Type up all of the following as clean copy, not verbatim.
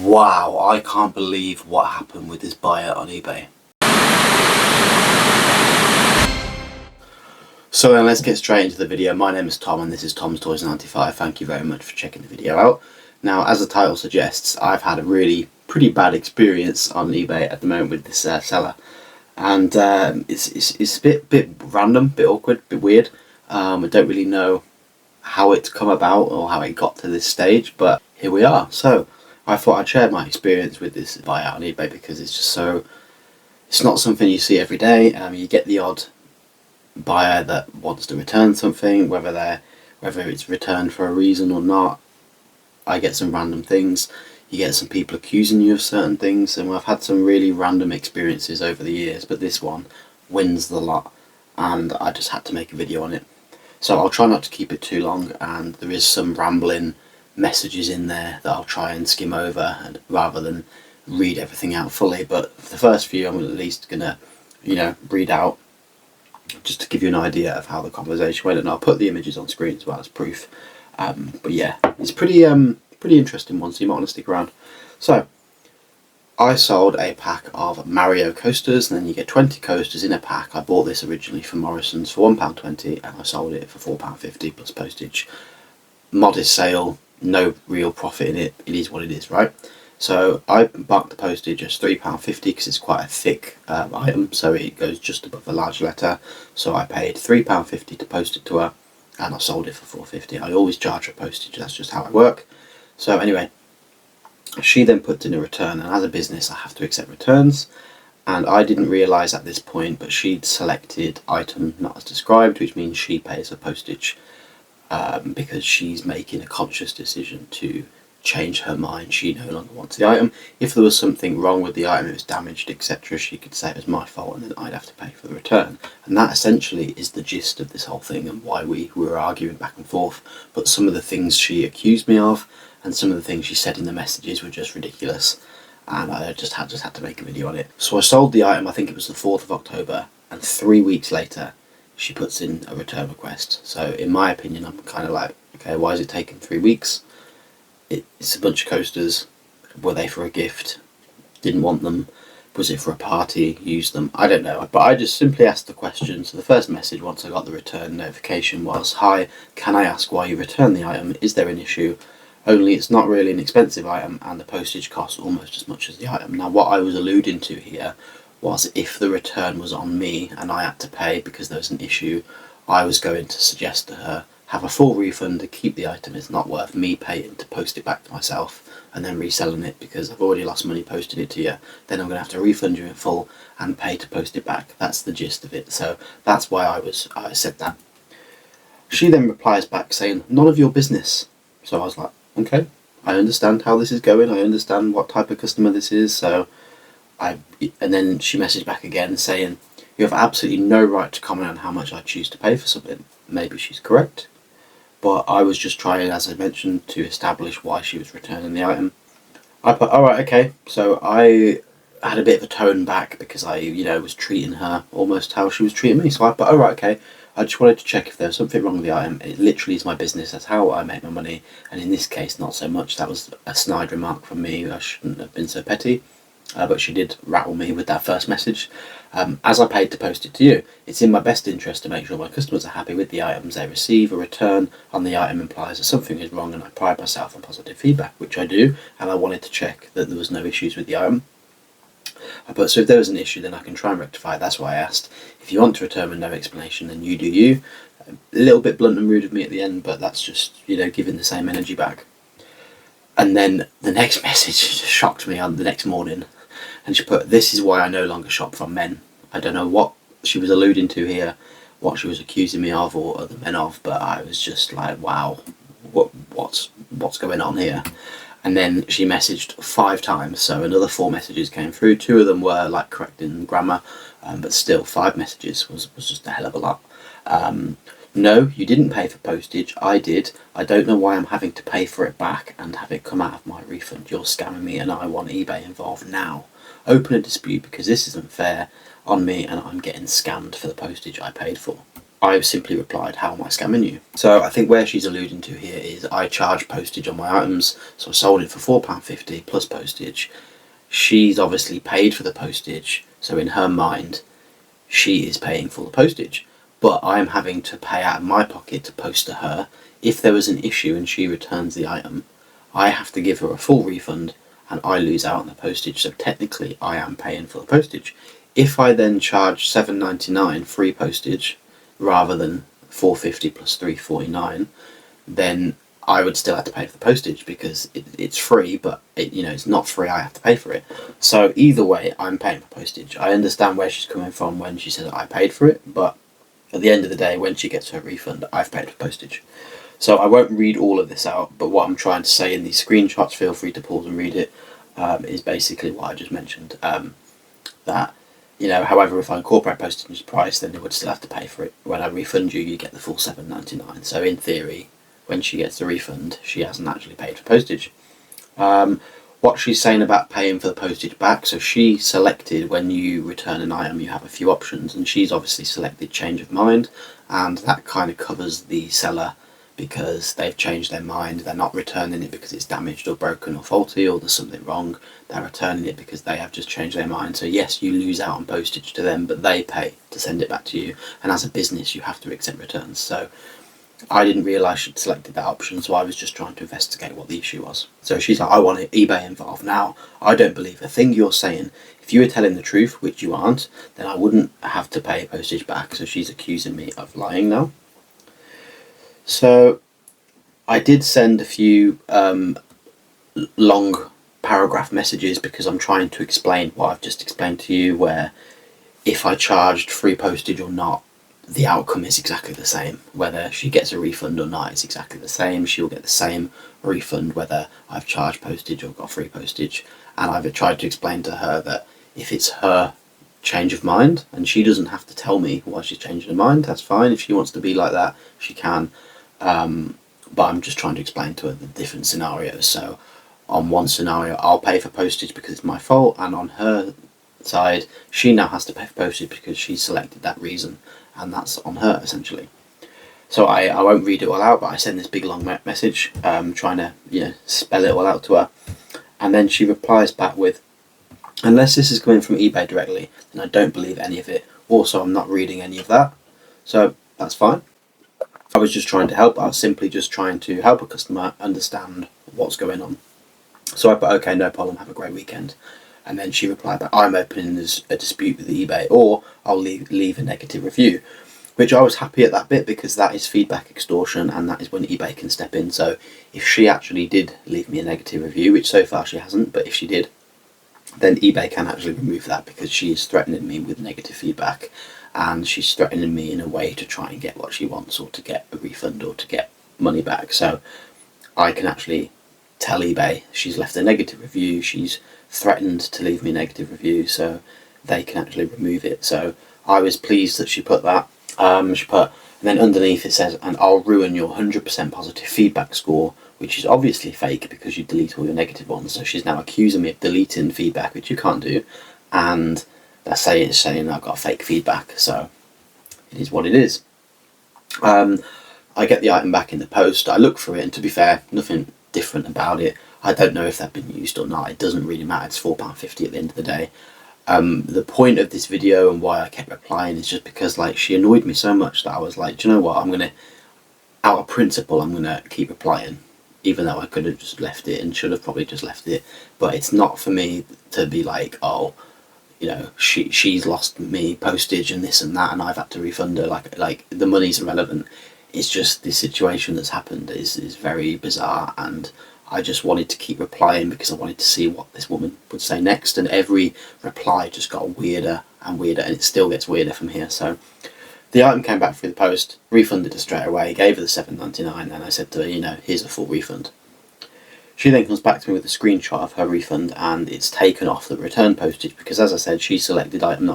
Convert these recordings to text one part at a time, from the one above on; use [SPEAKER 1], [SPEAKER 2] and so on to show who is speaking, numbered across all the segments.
[SPEAKER 1] Wow, I can't believe what happened with this buyer on eBay. So then let's get straight into the video. My name is Tom and this is Tom's Toys 95. Thank you very much for checking the video out. Now, as the title suggests, I've had a really pretty bad experience on eBay at the moment with this seller. And it's a bit random, a bit awkward, a bit weird. I don't really know how it's come about or how it got to this stage, but here we are. So I thought I'd share my experience with this buyout on eBay because it's not something you see every day. You get the odd buyer that wants to return something, whether it's returned for a reason or not. I get some random things. You get some people accusing you of certain things, and I've had some really random experiences over the years, but this one wins the lot, and I just had to make a video on it. So I'll try not to keep it too long, and there is some rambling messages in there that I'll try and skim over and rather than read everything out fully, but for the first few I'm at least gonna read out just to give you an idea of how the conversation went, and I'll put the images on screen as well as proof. But yeah, it's pretty interesting one, so you might want to stick around. So I sold a pack of Mario coasters, and then you get 20 coasters in a pack. I bought this originally from Morrison's for £1.20 and I sold it for £4.50 plus postage. Modest sale, no real profit in it. It is what it is, right? So I marked the postage as £3.50 because it's quite a thick item, so it goes just above a large letter. So I paid £3.50 to post it to her, and I sold it for £4.50. I always charge her postage, that's just how I work. So anyway, she then puts in a return, and as a business I have to accept returns, and I didn't realise at this point, but she'd selected item not as described, which means she pays her postage because she's making a conscious decision to change her mind. She no longer wants the item. If there was something wrong with the item, it was damaged, etc., she could say it was my fault, and then I'd have to pay for the return. And that essentially is the gist of this whole thing and why we were arguing back and forth. But some of the things she accused me of and some of the things she said in the messages were just ridiculous, and I just had to make a video on it. So I sold the item, I think it was the 4th of October, and 3 weeks later she puts in a return request. So in my opinion, I'm kind of like, okay, why is it taking 3 weeks? It's a bunch of coasters. Were they for a gift? Didn't want them? Was it for a party? Used them? I don't know. But I just simply asked the question. So the first message once I got the return notification was, "Hi, can I ask why you returned the item? Is there an issue? Only it's not really an expensive item and the postage costs almost as much as the item." Now what I was alluding to here was if the return was on me and I had to pay because there was an issue, I was going to suggest to her, have a full refund to keep the item. It's not worth me paying to post it back to myself and then reselling it because I've already lost money posting it to you. Then I'm going to have to refund you in full and pay to post it back. That's the gist of it. So that's why I said that. She then replies back saying, "None of your business." So I was like, okay, I understand how this is going. I understand what type of customer this is. So and then she messaged back again saying, "You have absolutely no right to comment on how much I choose to pay for something." Maybe she's correct, but I was just trying, as I mentioned, to establish why she was returning the item. I put, alright, okay, so I had a bit of a tone back because I, was treating her almost how she was treating me. So I put, alright, okay, I just wanted to check if there was something wrong with the item. It literally is my business, that's how I make my money, and in this case, not so much. That was a snide remark from me. I shouldn't have been so petty. But she did rattle me with that first message. As I paid to post it to you, it's in my best interest to make sure my customers are happy with the items they receive. A return on the item implies that something is wrong, and I pride myself on positive feedback, which I do, and I wanted to check that there was no issues with the item. But so if there was an issue, then I can try and rectify it. That's why I asked. If you want to return with no explanation, then you do you. A little bit blunt and rude of me at the end, but that's just, giving the same energy back. And then the next message shocked me on the next morning. And she put, "This is why I no longer shop from men." I don't know what she was alluding to here, what she was accusing me of or other men of, but I was just like, wow, what's going on here? And then she messaged 5 times, so another 4 messages came through. 2 of them were like correcting grammar, but still 5 messages was just a hell of a lot. "No, you didn't pay for postage. I did. I don't know why I'm having to pay for it back and have it come out of my refund. You're scamming me and I want eBay involved now. Open a dispute because this isn't fair on me and I'm getting scammed for the postage I paid for." I simply replied, how am I scamming you? So I think where she's alluding to here is I charge postage on my items, so I sold it for £4.50 plus postage. She's obviously paid for the postage, so in her mind, she is paying for the postage. But I'm having to pay out of my pocket to post to her. If there was an issue and she returns the item, I have to give her a full refund and I lose out on the postage, so technically I am paying for the postage. If I then charge £7.99 free postage rather than £4.50 plus £3.49, then I would still have to pay for the postage because it's free, but it's not free. I have to pay for it. So either way, I'm paying for postage. I understand where she's coming from when she says I paid for it, but at the end of the day, when she gets her refund, I've paid for postage. So I won't read all of this out, but what I'm trying to say in these screenshots, feel free to pause and read it, is basically what I just mentioned. That however, if I incorporate postage price, then they would still have to pay for it. When I refund you, you get the full £7.99. So in theory, when she gets the refund, she hasn't actually paid for postage. What she's saying about paying for the postage back, so she selected when you return an item, you have a few options, and she's obviously selected change of mind, and that kind of covers the seller because they've changed their mind. They're not returning it because it's damaged or broken or faulty or there's something wrong. They're returning it because they have just changed their mind. So yes, you lose out on postage to them, but they pay to send it back to you, and as a business you have to accept returns. So I didn't realise she'd selected that option, so I was just trying to investigate what the issue was. So she's like, I want eBay involved. Now, I don't believe a thing you're saying. If you were telling the truth, which you aren't, then I wouldn't have to pay postage back. So she's accusing me of lying now. So I did send a few long paragraph messages because I'm trying to explain what I've just explained to you, where if I charged free postage or not, the outcome is exactly the same. Whether she gets a refund or not, it's exactly the same. She'll get the same refund whether I've charged postage or got free postage. And I've tried to explain to her that if it's her change of mind, and she doesn't have to tell me why she's changing her mind, that's fine. If she wants to be like that, she can. But I'm just trying to explain to her the different scenarios. So on one scenario, I'll pay for postage because it's my fault, and on her side, she now has to pay for postage because she selected that reason, and that's on her essentially. So I won't read it all out, but I send this big long message trying to spell it all out to her, and then she replies back with, unless this is coming from eBay directly, then I don't believe any of it. Also, I'm not reading any of that, so that's fine. I was just trying to help. I was simply just trying to help a customer understand what's going on. So I put, okay, no problem, have a great weekend. And then she replied back, I'm opening a dispute with eBay, or I'll leave a negative review. Which I was happy at that bit because that is feedback extortion, and that is when eBay can step in. So if she actually did leave me a negative review, which so far she hasn't, but if she did, then eBay can actually remove that because she is threatening me with negative feedback, and she's threatening me in a way to try and get what she wants, or to get a refund, or to get money back. So I can actually tell eBay she's left a negative review, she's threatened to leave me a negative review, so they can actually remove it. So I was pleased that she put that. She put, and then underneath it says, and I'll ruin your 100% positive feedback score, which is obviously fake because you delete all your negative ones. So she's now accusing me of deleting feedback, which you can't do, and that's saying I've got fake feedback. So it is what it is. I get the item back in the post. I look for it, and to be fair, nothing different about it. I don't know if they've been used or not. It doesn't really matter. It's £4.50 at the end of the day. The point of this video and why I kept replying is just because she annoyed me so much that I was like, do you know what, out of principle, I'm gonna keep replying, even though I could have just left it and should have probably just left it. But it's not for me to be like, oh, she's lost me postage and this and that, and I've had to refund her. Like the money's irrelevant. It's just the situation that's happened is very bizarre, and I just wanted to keep replying because I wanted to see what this woman would say next, and every reply just got weirder and weirder, and it still gets weirder from here. So the item came back through the post, refunded her straight away, gave her the £7.99, and I said to her, here's a full refund. She then comes back to me with a screenshot of her refund, and it's taken off the return postage because, as I said, she selected item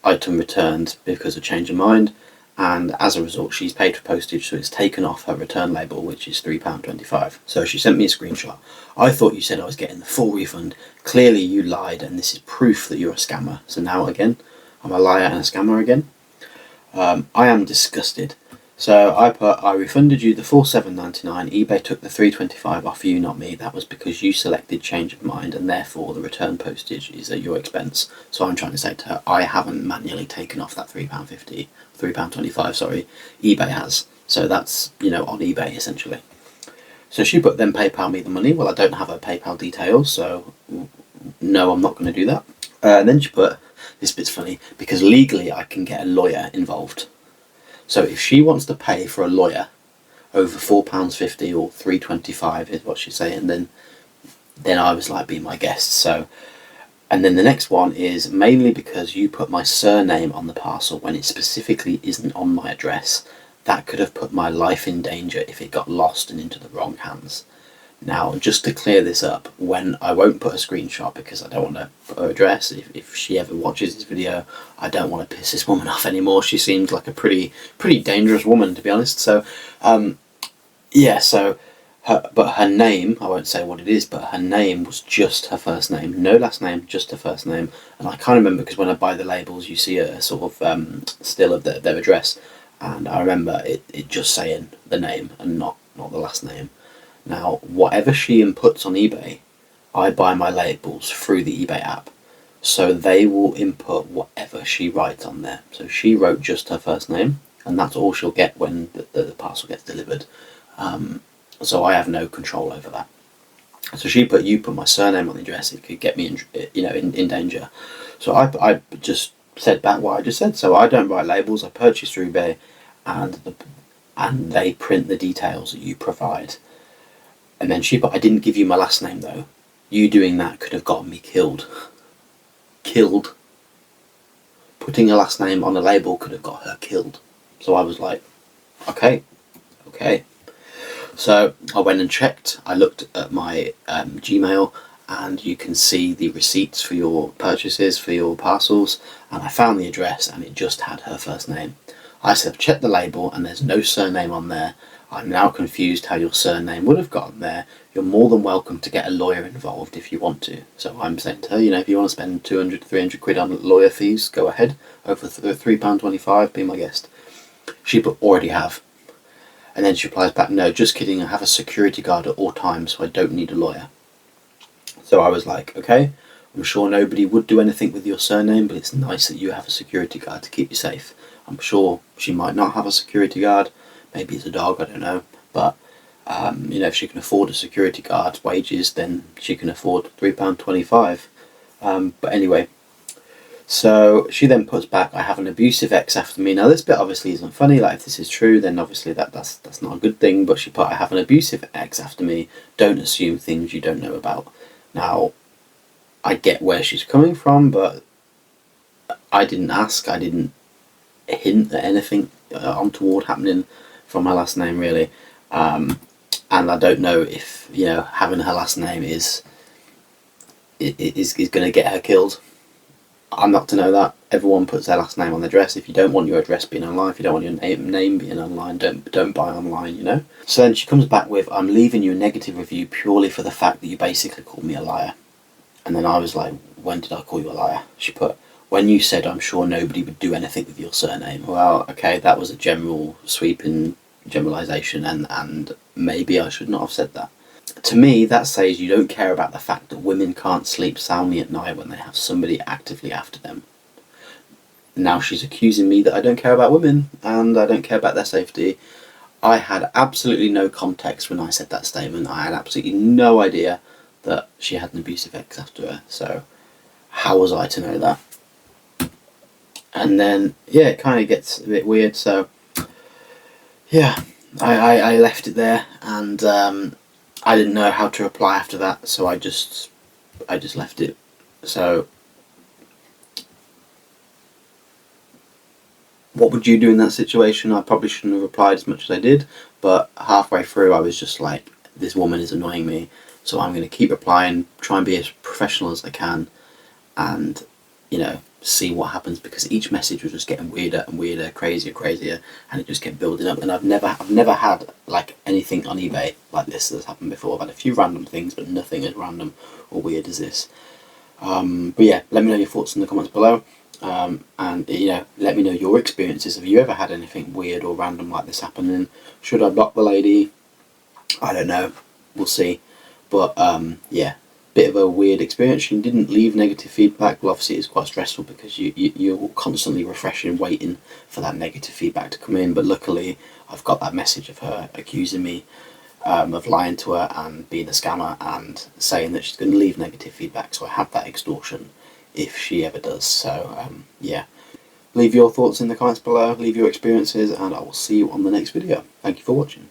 [SPEAKER 1] returned because of change of mind, and as a result she's paid for postage, so it's taken off her return label, which is £3.25. So she sent me a screenshot. I thought you said I was getting the full refund. Clearly you lied, and this is proof that you're a scammer. So now again, I'm a liar and a scammer again. I am disgusted. So I refunded you the $47.99. eBay took the $3.25 off you, not me. That was because you selected change of mind, and therefore the return postage is at your expense. So I'm trying to say to her, I haven't manually taken off that £3.50, £3.25. Sorry, eBay has. So that's, you know, on eBay essentially. So she put then PayPal me the money. Well, I don't have her PayPal details, so no, I'm not going to do that. And then she put, this bit's funny, because legally I can get a lawyer involved. So if she wants to pay for a lawyer over £4.50 or £3.25 is what she's saying, then I was like, be my guest. So, and then the next one is mainly because you put my surname on the parcel when it specifically isn't on my address. That could have put my life in danger if it got lost and into the wrong hands. Now, just to clear this up, when I won't put a screenshot because I don't want to put her address. If she ever watches this video, I don't want to piss this woman off anymore. She seems like a pretty dangerous woman, to be honest. So, yeah. So, her name, I won't say what it is, but her name was just her first name, no last name, just her first name. And I can't remember because when I buy the labels, you see a sort of still of their address, and I remember it just saying the name and not the last name. Now, whatever she inputs on eBay, I buy my labels through the eBay app. So they will input whatever she writes on there. So she wrote just her first name, and that's all she'll get when the parcel gets delivered. So I have no control over that. So you put my surname on the address, it could get me in danger. So I just said back what I just said. So I don't write labels, I purchase through eBay, and they print the details that you provide. And then she put, I didn't give you my last name though. You doing that could have gotten me killed. Killed. Putting a last name on a label could have got her killed. So I was like, okay. So I went and checked. I looked at my Gmail, and you can see the receipts for your purchases, for your parcels. And I found the address, and it just had her first name. I said, check the label, and there's no surname on there. I'm now confused how your surname would have gotten there. You're more than welcome to get a lawyer involved if you want to. So I'm saying to her, if you want to spend 200 to 300 quid on lawyer fees, go ahead. Over £3.25, be my guest. She put, already have. And then she replies back, no, just kidding, I have a security guard at all times, so I don't need a lawyer. So I was like, okay, I'm sure nobody would do anything with your surname, but it's nice that you have a security guard to keep you safe. I'm sure she might not have a security guard. Maybe it's a dog, I don't know. But, if she can afford a security guard's wages, then she can afford £3.25. But anyway, so she then puts back, I have an abusive ex after me. Now this bit obviously isn't funny. Like, if this is true, then obviously that's not a good thing. But she put, I have an abusive ex after me. Don't assume things you don't know about. Now, I get where she's coming from, but I didn't ask. I didn't hint at anything untoward happening from her last name, really. And I don't know if having her last name is going to get her killed. I'm not to know that. Everyone puts their last name on their dress. If you don't want your address being online, if you don't want your name being online, don't buy online, So then she comes back with, I'm leaving you a negative review purely for the fact that you basically called me a liar. And then I was like, when did I call you a liar? She put, when you said I'm sure nobody would do anything with your surname. Well, okay, that was a general sweeping generalisation, and maybe I should not have said that. To me, that says you don't care about the fact that women can't sleep soundly at night when they have somebody actively after them. Now she's accusing me that I don't care about women and I don't care about their safety. I had absolutely no context when I said that statement. I had absolutely no idea that she had an abusive ex after her. So how was I to know that? And then, yeah, it kind of gets a bit weird. So, yeah, I left it there, and I didn't know how to reply after that, so I just left it. So, what would you do in that situation? I probably shouldn't have replied as much as I did, but halfway through I was just like, this woman is annoying me, so I'm going to keep replying, try and be as professional as I can, and, see what happens, because each message was just getting weirder and weirder, crazier, and it just kept building up. And I've never had like anything on eBay like this that's happened before. I've had a few random things, but nothing as random or weird as this. But yeah, let me know your thoughts in the comments below. And let me know your experiences. Have you ever had anything weird or random like this happen? And should I block the lady? I don't know. We'll see. But yeah, bit of a weird experience. She didn't leave negative feedback. Well, obviously it's quite stressful because you're constantly refreshing, waiting for that negative feedback to come in. But luckily, I've got that message of her accusing me of lying to her and being a scammer and saying that she's going to leave negative feedback. So I have that extortion if she ever does. So yeah, leave your thoughts in the comments below. Leave your experiences, and I will see you on the next video. Thank you for watching.